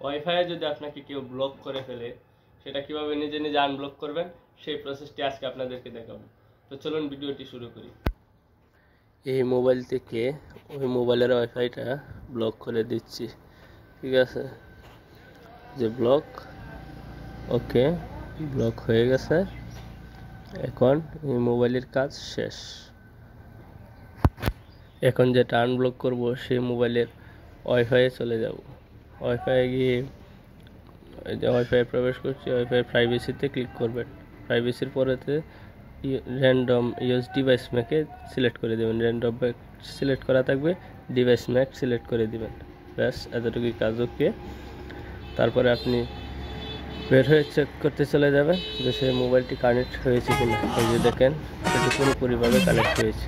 Wifi যদি আপনাকে কেউ ব্লক করে ফেলে সেটা কিভাবে নিজে নিজে আনব্লক করবেন সেই প্রসেসটি আজকে আপনাদেরকে দেখাবো। তো চলুন ভিডিওটি শুরু করি। এই মোবাইল থেকে ওই মোবাইলের ওয়াইফাইটা ব্লক করে দিচ্ছি, ঠিক আছে? যে ব্লক, ওকে, ব্লক হয়ে গেছে। এখন এই মোবাইলের কাজ শেষ। এখন যেটা আনব্লক করব সেই মোবাইলের ওয়াইফাইয়ে চলে যাব। ওয়াইফাইয়ে গিয়ে যে ওয়াইফাই প্রবেশ করছি, ওয়াইফাই প্রাইভেসিতে ক্লিক করবেন। প্রাইভেসির পরেতে র্যান্ডম ইউজ ডিভাইস ম্যাকে সিলেক্ট করে দেবেন। র্যান্ডম ম্যাক সিলেক্ট করা থাকবে, ডিভাইস ম্যাক সিলেক্ট করে দিবেন। ব্যাস, এতটুকুই কাজ। ওকে, তারপরে আপনি বের হয়ে চেক করতে চলে যাবেন যে সেই মোবাইলটি কানেক্ট হয়েছে কিনা। এই যে দেখেন, সেটি পুরোপুরিভাবে কানেক্ট হয়েছে।